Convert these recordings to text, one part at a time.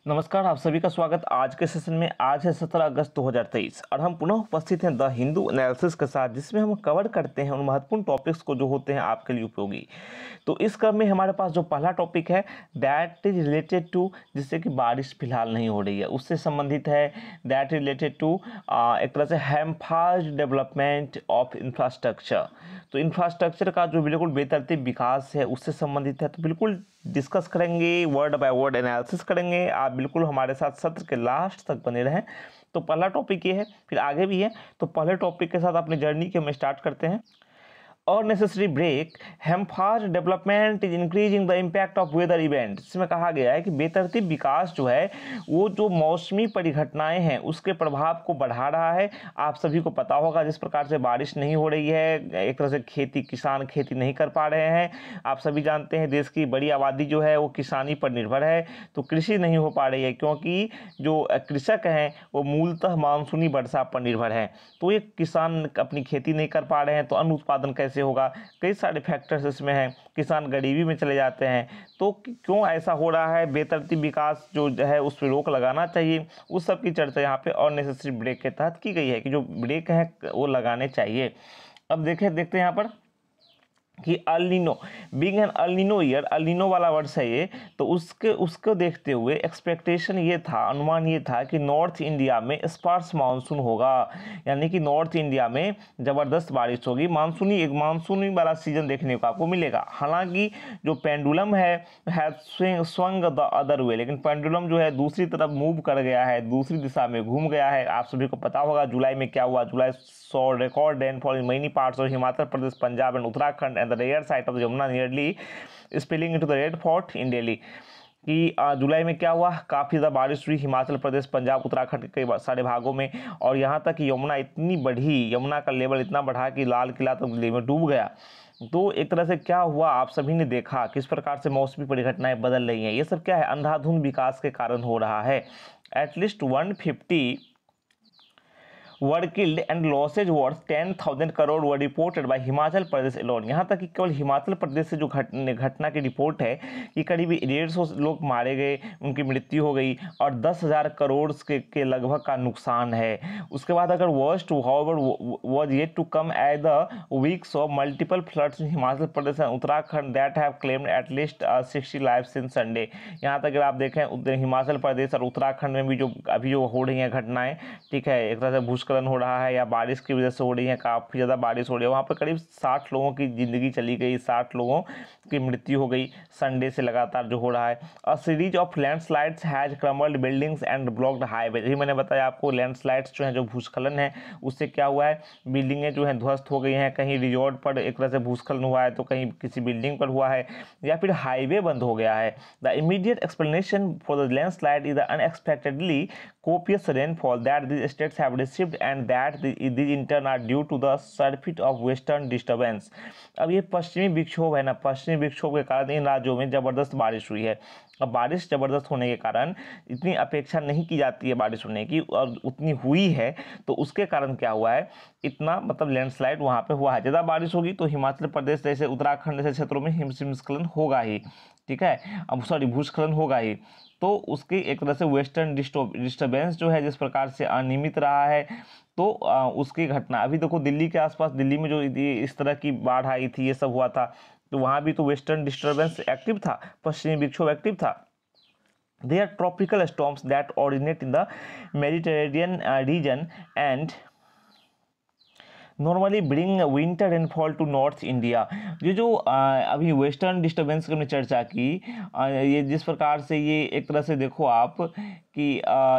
नमस्कार, आप सभी का स्वागत आज के सेशन में। आज है 17 अगस्त 2023 और हम पुनः उपस्थित हैं द हिंदू एनालिसिस के साथ, जिसमें हम कवर करते हैं उन महत्वपूर्ण टॉपिक्स को जो होते हैं आपके लिए उपयोगी। तो इस क्रम में हमारे पास जो पहला टॉपिक है दैट इज रिलेटेड टू, जिससे कि बारिश फिलहाल नहीं हो रही है उससे संबंधित है। दैट इज रिलेटेड टू एक तरह से हैम्पर्ड डेवलपमेंट ऑफ इंफ्रास्ट्रक्चर। तो इंफ्रास्ट्रक्चर का जो बिल्कुल बेतरतीब विकास है उससे संबंधित है। तो बिल्कुल डिस्कस करेंगे, वर्ड बाय वर्ड एनालिसिस करेंगे। आप बिल्कुल हमारे साथ सत्र के लास्ट तक बने रहें। तो पहला टॉपिक ये है, फिर आगे भी है। तो पहले टॉपिक के साथ अपनी जर्नी के हम स्टार्ट करते हैं। और necessary break hampered development is increasing the impact of weather event. इसमें कहा गया है कि बेतरतीब विकास जो है वो जो मौसमी परिघटनाएं हैं उसके प्रभाव को बढ़ा रहा है। आप सभी को पता होगा जिस प्रकार से बारिश नहीं हो रही है, एक तरह से किसान खेती नहीं कर पा रहे हैं। आप सभी जानते हैं देश की बड़ी आबादी जो है वो किसानी पर निर्भर है। तो कृषि नहीं हो पा रही है क्योंकि जो कृषक हैं वो मूलतः मानसूनी वर्षा पर निर्भर है। तो ये किसान अपनी खेती नहीं कर पा रहे हैं तो अन्न उत्पादन कैसे होगा। कई सारे फैक्टर्स इसमें हैं। किसान गरीबी में चले जाते हैं। तो क्यों ऐसा हो रहा है, बेतरतीब विकास जो है उस पर रोक लगाना चाहिए, उस सब की चर्चा यहाँ पे और नेसेसरी ब्रेक के तहत की गई है कि जो ब्रेक है वो लगाने चाहिए। अब देखते हैं यहाँ पर कि अल्निनो बीइंग एन अल्निनो ईयर, अल्निनो वाला वर्ष है ये। तो उसको देखते हुए एक्सपेक्टेशन ये था, अनुमान ये था कि नॉर्थ इंडिया में स्पार्स मानसून होगा, यानी कि नॉर्थ इंडिया में ज़बरदस्त बारिश होगी। मानसूनी वाला सीजन देखने को आपको मिलेगा। हालांकि जो पेंडुलम है स्वंग द अदर वे, लेकिन पेंडुलम जो है दूसरी तरफ मूव कर गया है, दूसरी दिशा में घूम गया है। आप सभी को पता होगा जुलाई में क्या हुआ। July saw record rainfall in many parts of Himachal Pradesh, Punjab and Uttarakhand and the rear side of the Yamuna nearly spilling into the Red Fort in Delhi। कि जुलाई में क्या हुआ, काफ़ी ज़्यादा बारिश हुई हिमाचल प्रदेश, पंजाब, उत्तराखंड के कई सारे भागों में। और यहाँ तक कि यमुना इतनी बढ़ी, यमुना का लेवल इतना बढ़ा कि लाल किला तक दिल्ली में डूब गया। तो एक तरह से क्या हुआ, आप सभी ने देखा किस प्रकार से मौसमी परिघटनाएं बदल रही हैं। ये सब क्या है, अंधाधुंध विकास के कारण हो रहा है। At least 150 were killed and losses worth 10,000 crore were reported by Himachal Pradesh alone। यहाँ तक कि केवल हिमाचल प्रदेश से जो घटना की रिपोर्ट है कि करीब 150 लोग मारे गए, उनकी मृत्यु हो गई और 10,000 करोड़ के लगभग का नुकसान है। उसके बाद अगर worst was yet to come as the weeks of multiple floods in Himachal Pradesh and Uttarakhand that have claimed at least 60 lives since Sunday। यहाँ तक अगर आप देखें हिमाचल प्रदेश और उत्तराखंड में भी जो अभी जो हो रही हैं घटनाएं, ठीक है, एक तरह से भूस्खलन हो रहा है या बारिश की वजह से हो रही है, काफ़ी ज़्यादा बारिश हो रही है। वहाँ पर करीब 60 लोगों की ज़िंदगी चली गई, 60 लोगों की मृत्यु हो गई संडे से लगातार जो हो रहा है। A series of landslides has crumbled buildings and blocked highway. यही मैंने बताया आपको, लैंडस्लाइड्स जो हैं, जो भूस्खलन है उससे क्या हुआ है, बिल्डिंगें जो हैं ध्वस्त हो गई हैं। कहीं रिजॉर्ट पर एक तरह से भूस्खलन हुआ है तो कहीं किसी बिल्डिंग पर हुआ है या फिर हाईवे बंद हो गया है। The immediate explanation for the landslide is the unexpectedly copious rainfall that these states have received and that these in turn are due to the surfeit of western disturbance। अब ये पश्चिमी विक्षोभ है ना, पश्चिमी विक्षोभ के कारण इन राज्यों में ज़बरदस्त बारिश हुई है। अब बारिश ज़बरदस्त होने के कारण इतनी अपेक्षा नहीं की जाती है बारिश होने की, और उतनी हुई है तो उसके कारण क्या हुआ है, इतना मतलब लैंडस्लाइड वहाँ पे हुआ है। ज़्यादा बारिश होगी तो हिमाचल प्रदेश जैसे उत्तराखंड जैसे क्षेत्रों में हिमस्खलन होगा ही, ठीक है, अब सॉरी भूस्खलन होगा ही। तो उसकी एक तरह से वेस्टर्न डिस्टर्बेंस जो है जिस प्रकार से अनियमित रहा है, तो उसकी घटना अभी देखो दिल्ली के आसपास, दिल्ली में जो इस तरह की बाढ़ आई थी, ये सब हुआ था, तो वहाँ भी तो वेस्टर्न डिस्टर्बेंस एक्टिव था, पश्चिमी विक्षोभ एक्टिव था। They are tropical storms that originate in the Mediterranean region and normally bring winter rainfall to north India. ये जो अभी वेस्टर्न डिस्टर्बेंस की हमने चर्चा की, ये जिस प्रकार से ये एक तरह से देखो आप कि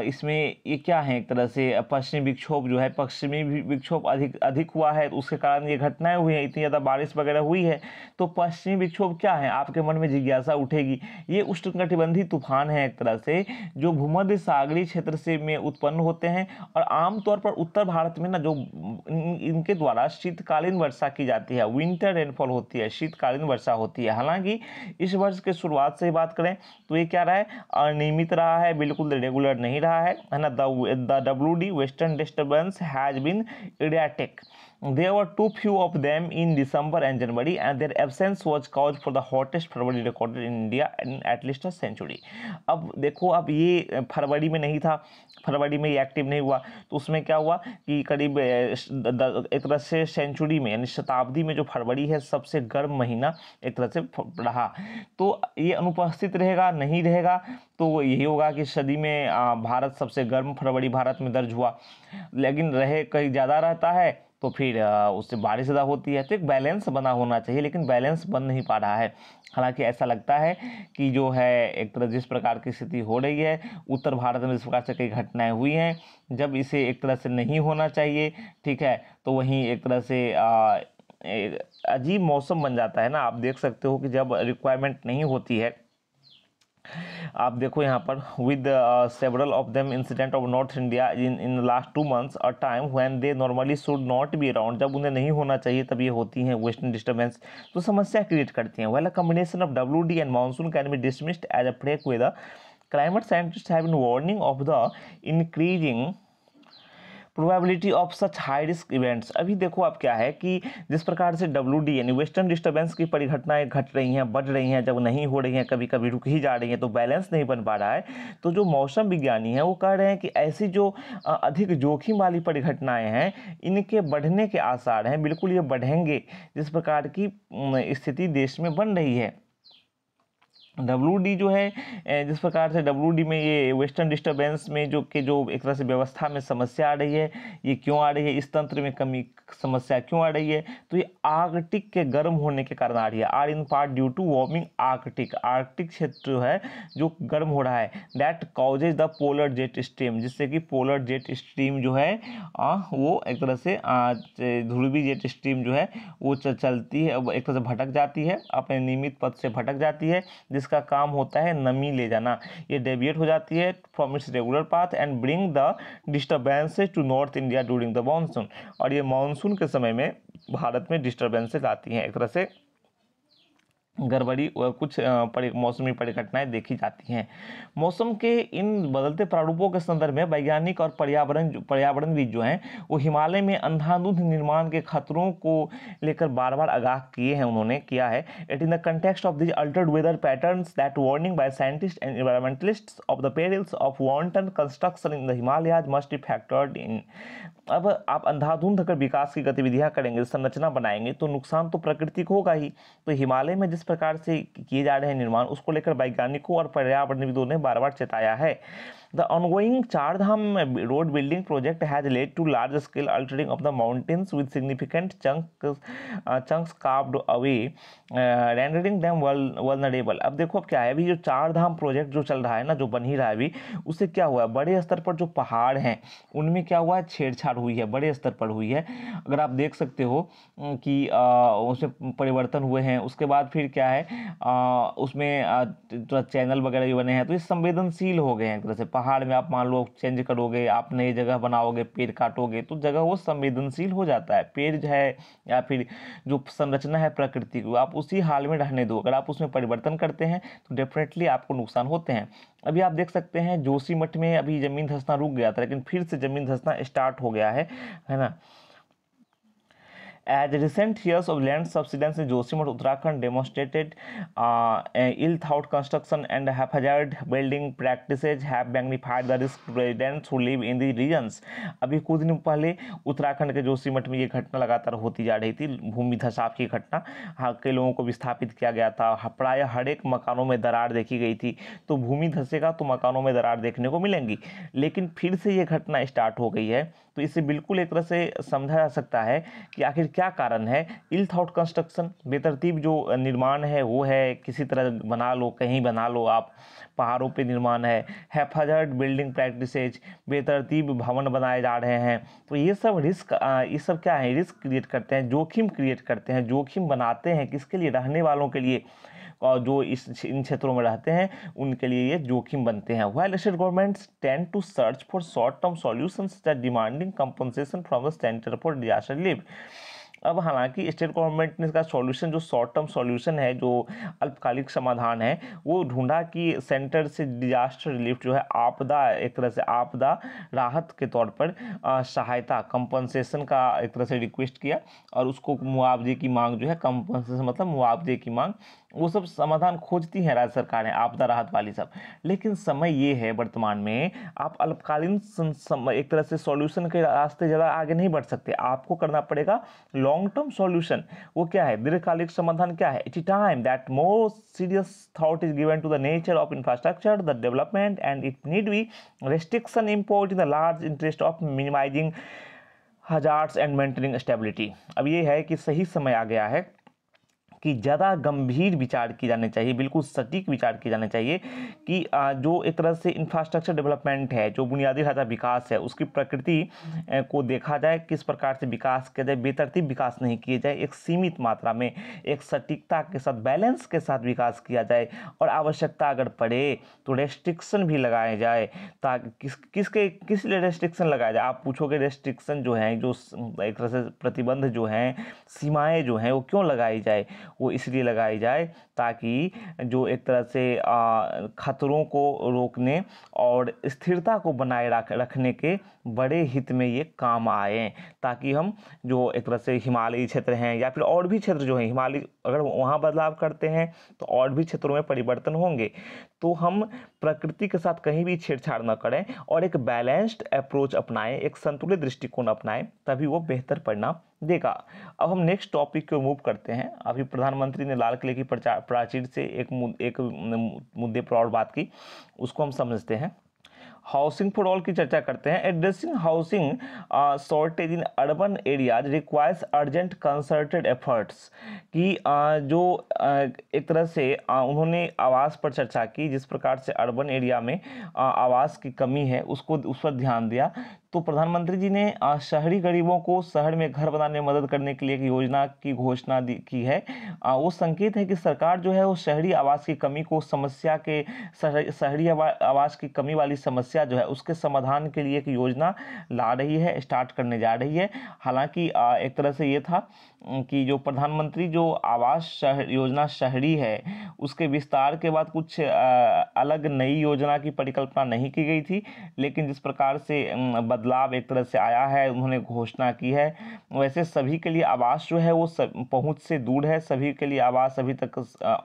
इसमें ये क्या है, एक तरह से पश्चिमी विक्षोभ जो है, पश्चिमी विक्षोभ अधिक हुआ है तो उसके कारण ये घटनाएं हुई हैं, इतनी ज़्यादा बारिश वगैरह हुई है। तो पश्चिमी विक्षोभ क्या है, आपके मन में जिज्ञासा उठेगी। ये उष्णकटिबंधीय तूफान है एक तरह से, जो भूमध्य सागरीय क्षेत्र से में उत्पन्न होते हैं और आमतौर पर उत्तर भारत में ना जो इनके द्वारा शीतकालीन वर्षा की जाती है, विंटर रेनफॉल होती है, शीतकालीन वर्षा होती है। हालांकि इस वर्ष के शुरुआत से ही बात करें तो ये क्या रहा है, अनियमित रहा है, बिल्कुल रेगुलर नहीं रहा है ना। The WD western disturbance has been idiotic. There were too few of them in December and January, and their absence was cause for the hottest February recorded in India in at least a century. अब देखो, अब ये फरवरी में नहीं था, फरवरी में ये active नहीं हुआ, तो उसमें क्या हुआ कि करीब एक तरह से सेंचुरी में यानी शताब्दी में जो फरवरी है सबसे गर्म महीना एक तरह से रहा। तो ये अनुपस्थित रहेगा, नहीं रहेगा, तो यही होगा कि सदी में भारत सबसे गर्म फरवरी भारत में दर्ज हुआ। लेकिन रहे कहीं ज़्यादा रहता है तो फिर उससे बारिश ज़्यादा होती है। तो एक बैलेंस बना होना चाहिए, लेकिन बैलेंस बन नहीं पा रहा है। हालांकि ऐसा लगता है कि जो है एक तरह जिस प्रकार की स्थिति हो रही है उत्तर भारत में, इस प्रकार से कई घटनाएं हुई हैं, जब इसे एक तरह से नहीं होना चाहिए, ठीक है, तो वहीं एक तरह से अजीब मौसम बन जाता है ना। आप देख सकते हो कि जब रिक्वायरमेंट नहीं होती है, आप देखो यहाँ पर with several of them incident of north India in last 2 months a time when they normally should not be around, जब उन्हें नहीं होना चाहिए तब ये होती हैं वेस्टर्न डिस्टर्बेंस, तो समस्या क्रिएट करती हैं। Well a combination of WD and monsoon can be dismissed as a freak weather, climate scientist have been warning of the increasing probability of such high risk events. अभी देखो अब क्या है कि जिस प्रकार से WD यानी वेस्टर्न डिस्टर्बेंस की परिघटनाएं घट रही हैं, बढ़ रही हैं, जब नहीं हो रही हैं, कभी कभी रुक ही जा रही हैं, तो बैलेंस नहीं बन पा रहा है। तो जो मौसम विज्ञानी हैं वो कह रहे हैं कि ऐसी जो अधिक जोखिम वाली परिघटनाएं हैं इनके बढ़ने के आसार हैं, बिल्कुल ये बढ़ेंगे जिस प्रकार की स्थिति देश में बन रही है। WD जो है जिस प्रकार से WD में ये वेस्टर्न डिस्टर्बेंस में जो एक तरह से व्यवस्था में समस्या आ रही है, ये क्यों आ रही है, इस तंत्र में कमी समस्या क्यों आ रही है, तो ये आर्कटिक के गर्म होने के कारण आ रही है। Are in part due to warming Arctic, Arctic क्षेत्र जो है जो गर्म हो रहा है, that causes the polar jet stream, जिससे कि पोलर जेट स्ट्रीम जो है वो एक तरह से ध्रुवीय जेट स्ट्रीम जो है वो चलती है, एक तरह से भटक जाती है, अपने नियमित पथ से भटक जाती है, जिसका काम होता है नमी ले जाना। ये डेविएट हो जाती है from its regular path and bring the disturbances to north India during the monsoon, और ये मानसून के समय में भारत में डिस्टर्बेंसेस आती हैं, एक तरह से गड़बड़ी और कुछ मौसमी परिघटनाएं देखी जाती हैं। मौसम के इन बदलते प्रारूपों के संदर्भ में वैज्ञानिक और पर्यावरणविद जो हैं वो हिमालय में अंधाधुंध निर्माण के खतरों को लेकर बार बार आगाह किया है। It in the context of this altered weather patterns that warning by scientist and environmentalists of the perils of wanton construction in the Himalayas must be factored in. अब आप अंधाधुंध अगर विकास की गतिविधियां करेंगे, संरचना बनाएंगे, तो नुकसान तो प्रकृति को होगा ही। तो हिमालय में जिस प्रकार से किए जा रहे हैं निर्माण, उसको लेकर वैज्ञानिकों और पर्यावरणविदों ने बार बार चेताया है। The ongoing Chardham road building project has led to large scale altering of the mountains with significant chunks carved away, rendering them vulnerable। अब देखो अब क्या है, अभी जो चारधाम प्रोजेक्ट जो चल रहा है ना, जो बन ही रहा है अभी, उससे क्या हुआ है, बड़े स्तर पर जो पहाड़ हैं उनमें क्या हुआ है, छेड़छाड़ हुई है, बड़े स्तर पर हुई है। अगर आप देख सकते हो कि उसमें परिवर्तन हुए हैं, उसके बाद फिर क्या है उसमें चैनल वगैरह भी बने हैं, तो ये संवेदनशील हो गए हैं एक तरह से। पहाड़ में आप मान लो चेंज करोगे, आप नई जगह बनाओगे, पेड़ काटोगे, तो जगह वो संवेदनशील हो जाता है। पेड़ जो है या फिर जो संरचना है प्रकृति को, आप उसी हाल में रहने दो। अगर आप उसमें परिवर्तन करते हैं तो डेफिनेटली आपको नुकसान होते हैं। अभी आप देख सकते हैं जोशीमठ में अभी जमीन धंसना रुक गया था, लेकिन फिर से जमीन धंसना स्टार्ट हो गया है ना। As recent years of land subsidence in Joshimath, Uttarakhand demonstrated ill-thought construction and haphazard building practices have magnified the risk to residents who live in the regions। अभी कुछ दिन पहले उत्तराखंड के जोशीमठ में ये घटना लगातार होती जा रही थी, भूमि धसाव की घटना। कई लोगों को विस्थापित किया गया था, प्रायः हर एक मकानों में दरार देखी गई थी। तो भूमि धसेगा तो मकानों में दरार देखने को मिलेंगी, लेकिन फिर से ये घटना स्टार्ट हो गई है। तो इसे बिल्कुल एक तरह से समझा जा सकता है कि आखिर क्या कारण है। इल थॉट कंस्ट्रक्शन, बेतरतीब जो निर्माण है वो है, किसी तरह बना लो, कहीं बना लो आप, पहाड़ों पे निर्माण है। हैफाजर्ड बिल्डिंग प्रैक्टिसेज, बेतरतीब भवन बनाए जा रहे हैं। तो ये सब रिस्क, ये सब क्या है, रिस्क क्रिएट करते हैं, जोखिम क्रिएट करते हैं, जोखिम बनाते हैं किसके लिए, रहने वालों के लिए, और जो इन क्षेत्रों में रहते हैं उनके लिए ये जोखिम बनते हैं। While state governments tend to search for short term solutions that demanding compensation from the centre for disaster relief. अब हालांकि स्टेट गवर्नमेंट ने इसका सॉल्यूशन, जो शॉर्ट टर्म सॉल्यूशन है, जो अल्पकालिक समाधान है, वो ढूंढा कि सेंटर से डिजास्टर रिलीफ जो है, आपदा, एक तरह से आपदा राहत के तौर पर सहायता, कंपनसेशन का एक तरह से रिक्वेस्ट किया, और उसको मुआवजे की मांग जो है, कंपनसेशन मतलब मुआवजे की मांग, वो सब समाधान खोजती हैं राज्य सरकारें, आपदा राहत वाली सब। लेकिन समय ये है वर्तमान में, आप अल्पकालीन एक तरह से सॉल्यूशन के रास्ते ज़्यादा आगे नहीं बढ़ सकते, आपको करना पड़ेगा लॉन्ग टर्म सॉल्यूशन। वो क्या है, दीर्घकालिक समाधान क्या है? It is time that more serious thought is given to the nature of infrastructure, the development, and it need be restriction import in the large interest of minimizing hazards and maintaining stability। अब ये है कि सही समय आ गया है कि ज़्यादा गंभीर विचार किए जाने चाहिए, बिल्कुल सटीक विचार किए जाने चाहिए कि जो एक तरह से इंफ्रास्ट्रक्चर डेवलपमेंट है, जो बुनियादी ढांचा विकास है, उसकी प्रकृति को देखा जाए, किस प्रकार से विकास किया जाए, बेतरतीब विकास नहीं किए जाए, एक सीमित मात्रा में, एक सटीकता के साथ, बैलेंस के साथ विकास किया जाए, और आवश्यकता अगर पड़े तो रेस्ट्रिक्शन भी लगाए जाए। ताकि किस लिए रेस्ट्रिक्शन लगाया जाए? आप पूछोगे रेस्ट्रिक्शन जो है, जो एक तरह से प्रतिबंध जो हैं, सीमाएँ जो हैं, वो क्यों लगाई जाए? वो इसलिए लगाई जाए ताकि जो एक तरह से खतरों को रोकने और स्थिरता को बनाए रखने के बड़े हित में ये काम आए, ताकि हम जो एक तरह से हिमालयी क्षेत्र हैं या फिर और भी क्षेत्र जो हैं हिमालय, अगर वहाँ बदलाव करते हैं तो और भी क्षेत्रों में परिवर्तन होंगे। तो हम प्रकृति के साथ कहीं भी छेड़छाड़ न करें और एक बैलेंस्ड अप्रोच अपनाएं, एक संतुलित दृष्टिकोण अपनाएं, तभी वो बेहतर परिणाम देगा। अब हम नेक्स्ट टॉपिक को मूव करते हैं। अभी प्रधानमंत्री ने लाल किले की प्राचीर से एक मुद्दे पर और बात की, उसको हम समझते हैं। हाउसिंग फॉर ऑल की चर्चा करते हैं। Addressing housing shortage in urban areas requires urgent concerted efforts, कि जो एक तरह से उन्होंने आवास पर चर्चा की, जिस प्रकार से अर्बन एरिया में आवास की कमी है, उसको उस पर ध्यान दिया। तो प्रधानमंत्री जी ने शहरी गरीबों को शहर में घर बनाने में मदद करने के लिए एक योजना की घोषणा की है। वो संकेत है कि सरकार जो है वो शहरी आवास की कमी को, समस्या के शहरी आवास की कमी वाली समस्या जो है उसके समाधान के लिए एक योजना ला रही है, स्टार्ट करने जा रही है। हालांकि एक तरह से ये था कि जो प्रधानमंत्री जो आवास योजना शहरी है, उसके विस्तार के बाद कुछ अलग नई योजना की परिकल्पना नहीं की गई थी, लेकिन जिस प्रकार से बदलाव एक तरह से आया है, उन्होंने घोषणा की है, वैसे सभी के लिए आवास जो है वो पहुंच से दूर है, सभी के लिए आवास अभी तक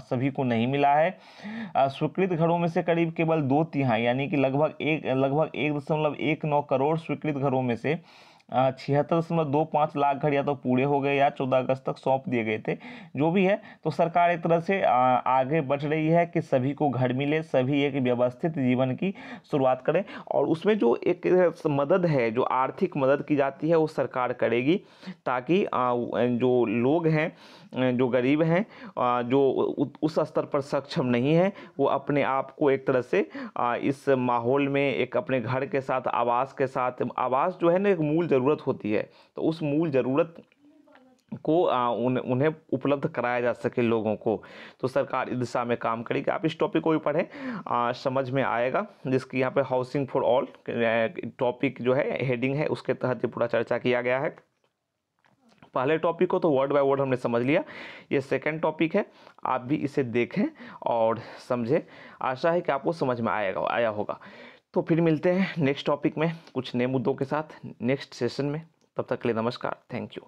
सभी को नहीं मिला है। स्वीकृत घरों में से करीब केवल 2/3 यानी कि लगभग 1.19 करोड़ स्वीकृत घरों में से 76.25 लाख घर या तो पूरे हो गए या 14 अगस्त तक सौंप दिए गए थे। जो भी है, तो सरकार एक तरह से आगे बढ़ रही है कि सभी को घर मिले, सभी एक व्यवस्थित जीवन की शुरुआत करें, और उसमें जो एक मदद है, जो आर्थिक मदद की जाती है, वो सरकार करेगी, ताकि जो लोग हैं, जो गरीब हैं, जो उस स्तर पर सक्षम नहीं है, वो अपने आप को एक तरह से इस माहौल में एक अपने घर के साथ, आवास के साथ, आवास जो है ना एक मूल ज़रूरत होती है, तो उस मूल ज़रूरत को उन्हें उपलब्ध कराया जा सके लोगों को, तो सरकार इस दिशा में काम करेगी। आप इस टॉपिक को भी पढ़ें, समझ में आएगा, जिसकी यहाँ पे हाउसिंग फॉर ऑल टॉपिक जो है हेडिंग है, उसके तहत ये पूरा चर्चा किया गया है। पहले टॉपिक को तो वर्ड बाय वर्ड हमने समझ लिया, ये सेकंड टॉपिक है, आप भी इसे देखें और समझें। आशा है कि आपको समझ में आया होगा। तो फिर मिलते हैं नेक्स्ट टॉपिक में कुछ नए मुद्दों के साथ नेक्स्ट सेशन में। तब तक के लिए नमस्कार, थैंक यू।